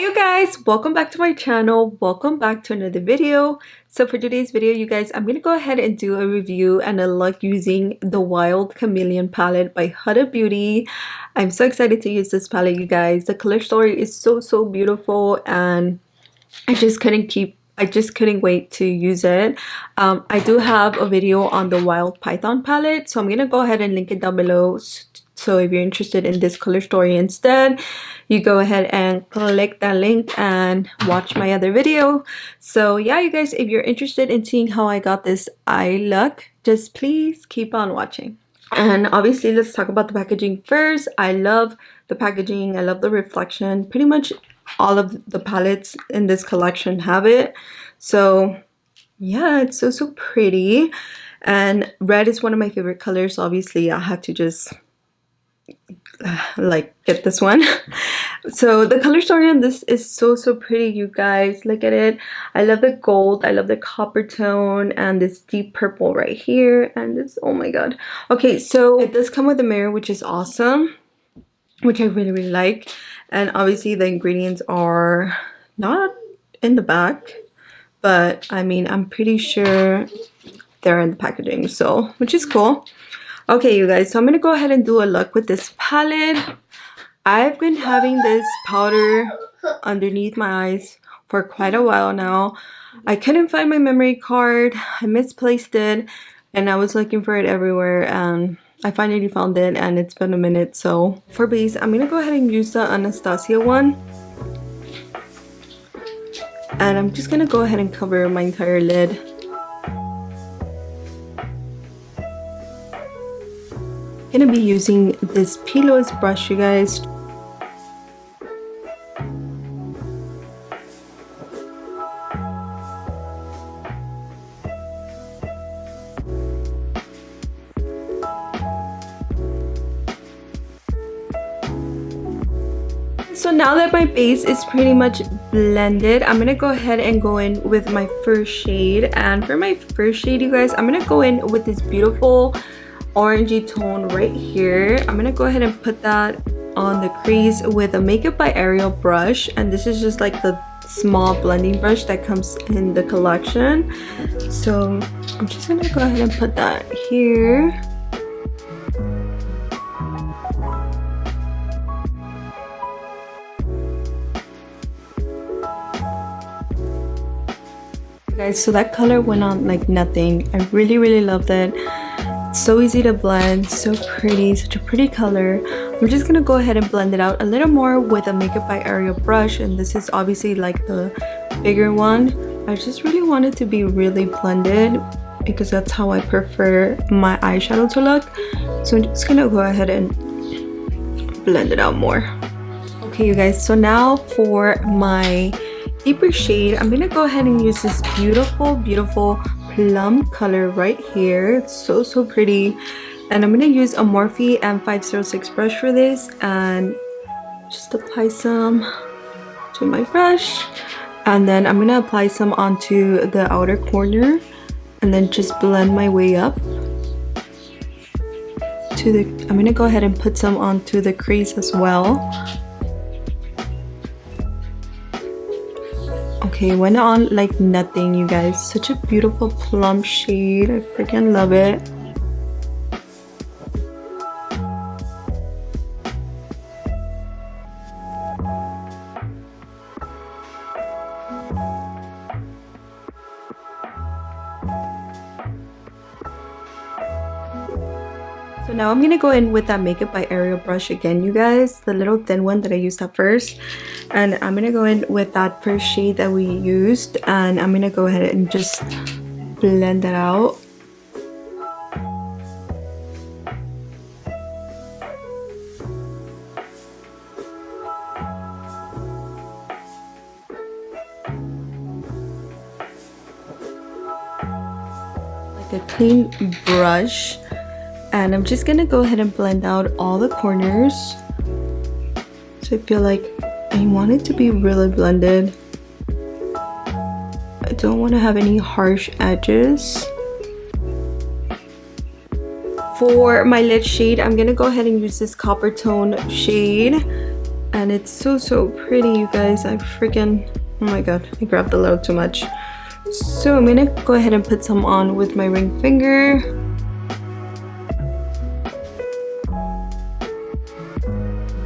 You guys, welcome back to my channel. Welcome back to another video. So for today's video, you guys, I'm gonna go ahead and do a review and a look using the Wild Chameleon palette by Huda Beauty. I'm so excited to use this palette, you guys. The color story is so beautiful, and I just couldn't wait to use it. I do have a video on the Wild Python palette, so I'm gonna go ahead and link it down below. So if you're interested in this color story instead, you go ahead and click that link and watch my other video. So yeah, you guys, if you're interested in seeing how I got this eye look, just please keep on watching. And obviously, let's talk about the packaging first. I love the packaging. I love the reflection. Pretty much all of the palettes in this collection have it. So yeah, it's so pretty. And red is one of my favorite colors. So obviously, I had to just get this one. So the color story on this is so pretty, you guys. Look at it. I love the gold, I love the copper tone, and this deep purple right here, and this, oh my god. Okay, so it does come with a mirror, which is awesome, which I really like. And obviously the ingredients are not in the back, but I mean, I'm pretty sure they're in the packaging, so which is cool. Okay, you guys, so I'm gonna go ahead and do a look with this palette. I've been having this powder underneath my eyes for quite a while now. I couldn't find my memory card. I misplaced it, and I was looking for it everywhere, and I finally found it, and it's been a minute. So for base, I'm gonna go ahead and use the Anastasia one, and I'm just gonna go ahead and cover my entire lid. Gonna be using this pillows brush, you guys. So now that my base is pretty much blended, I'm gonna go ahead and go in with my first shade. And for my first shade, you guys, I'm gonna go in with this beautiful orangey tone right here. I'm gonna go ahead and put that on the crease with a Makeup by Ariel brush, and this is just like the small blending brush that comes in the collection. So I'm just gonna go ahead and put that here. Guys, so that color went on like nothing. I really loved it. So easy to blend, so pretty, such a pretty color. I'm just gonna go ahead and blend it out a little more with a Makeup by Ariel brush, and this is obviously like the bigger one. I just really want it to be really blended because that's how I prefer my eyeshadow to look. So I'm just gonna go ahead and blend it out more. Okay, you guys, so now for my deeper shade, I'm gonna go ahead and use this beautiful plum color right here. It's so pretty, and I'm gonna use a Morphe M506 brush for this, and just apply some to my brush, and then I'm gonna apply some onto the outer corner, and then just blend my way up to the, I'm gonna go ahead and put some onto the crease as well. Okay, went on like nothing, you guys. Such a beautiful plum shade. I freaking love it. So now I'm gonna go in with that Makeup by Ariel brush again, you guys, the little thin one that I used at first, and I'm gonna go in with that first shade that we used, and I'm gonna go ahead and just blend that out. Like a clean brush. And I'm just gonna go ahead and blend out all the corners. So I feel like I want it to be really blended. I don't want to have any harsh edges. For my lid shade, I'm gonna go ahead and use this copper tone shade, and it's so pretty, you guys. I freaking, oh my god, I grabbed a little too much. So I'm gonna go ahead and put some on with my ring finger.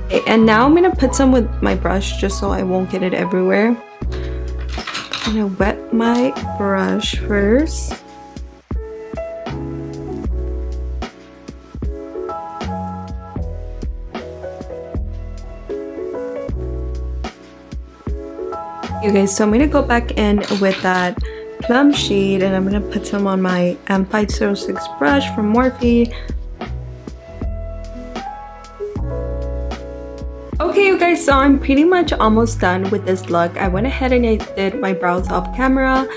Okay, and now I'm gonna put some with my brush just so I won't get it everywhere. I'm gonna wet my brush first. You guys, so I'm gonna go back in with that plum shade and I'm gonna put some on my M506 brush from Morphe. Okay, you guys, so I'm pretty much almost done with this look. I went ahead and I did my brows off camera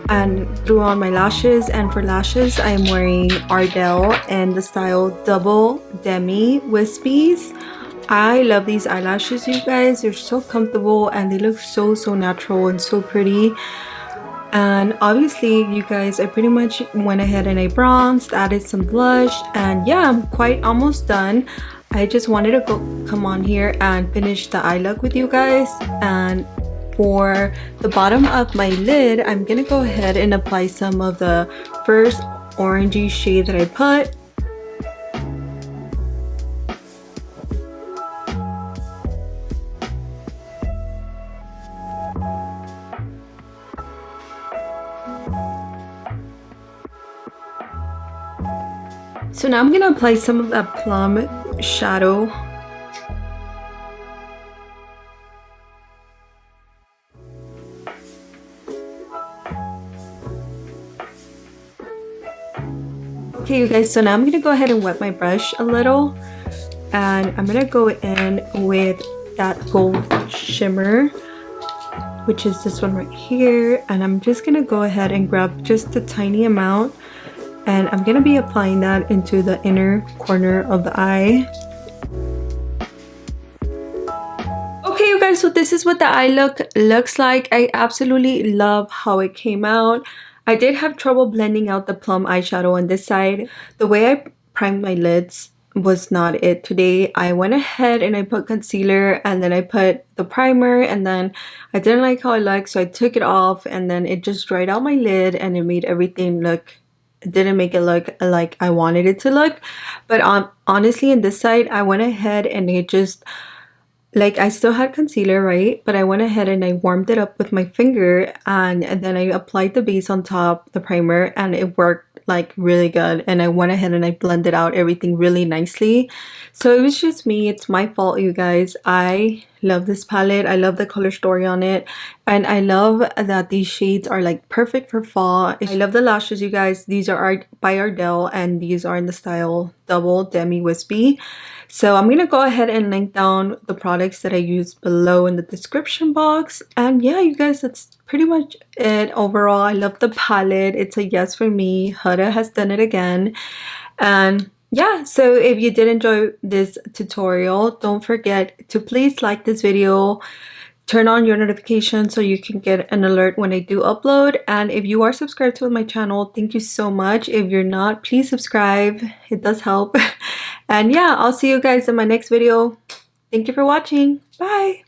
and threw on my lashes, and for lashes I am wearing Ardell in the style Double Demi Wispies. I love these eyelashes, you guys. They're so comfortable and they look so natural and so pretty. And obviously, you guys, I pretty much went ahead and I bronzed, added some blush, and yeah, I'm quite almost done. I just wanted to come on here and finish the eye look with you guys. And for the bottom of my lid, I'm gonna go ahead and apply some of the first orangey shade that I put. So now I'm gonna apply some of that plum shadow. Okay, you guys, so now I'm gonna go ahead and wet my brush a little, and I'm gonna go in with that gold shimmer, which is this one right here, and I'm just gonna go ahead and grab just a tiny amount. And I'm gonna be applying that into the inner corner of the eye. Okay, you guys, so this is what the eye look looks like. I absolutely love how it came out. I did have trouble blending out the plum eyeshadow on this side. The way I primed my lids was not it today. I went ahead and I put concealer and then I put the primer, and then I didn't like how it looked, so I took it off, and then it just dried out my lid and it made everything look, it didn't make it look like I wanted it to look. But honestly, in this side, I went ahead and it just, like, I still had concealer, right? But I went ahead and I warmed it up with my finger, and then I applied the base on top, the primer, and it worked like really good. And I went ahead and I blended out everything really nicely. So it was just me. It's my fault, you guys. I love this palette. I love the color story on it, and I love that these shades are like perfect for fall. I love the lashes, you guys. These are by Ardell, and these are in the style Double Demi Wispy. So I'm gonna go ahead and link down the products that I used below in the description box. And yeah, you guys, that's pretty much it. Overall, I love the palette. It's a yes for me. Huda has done it again. And yeah, so if you did enjoy this tutorial, don't forget to please like this video, turn on your notifications so you can get an alert when I do upload. And if you are subscribed to my channel, thank you so much. If you're not, please subscribe. It does help. And yeah, I'll see you guys in my next video. Thank you for watching. Bye.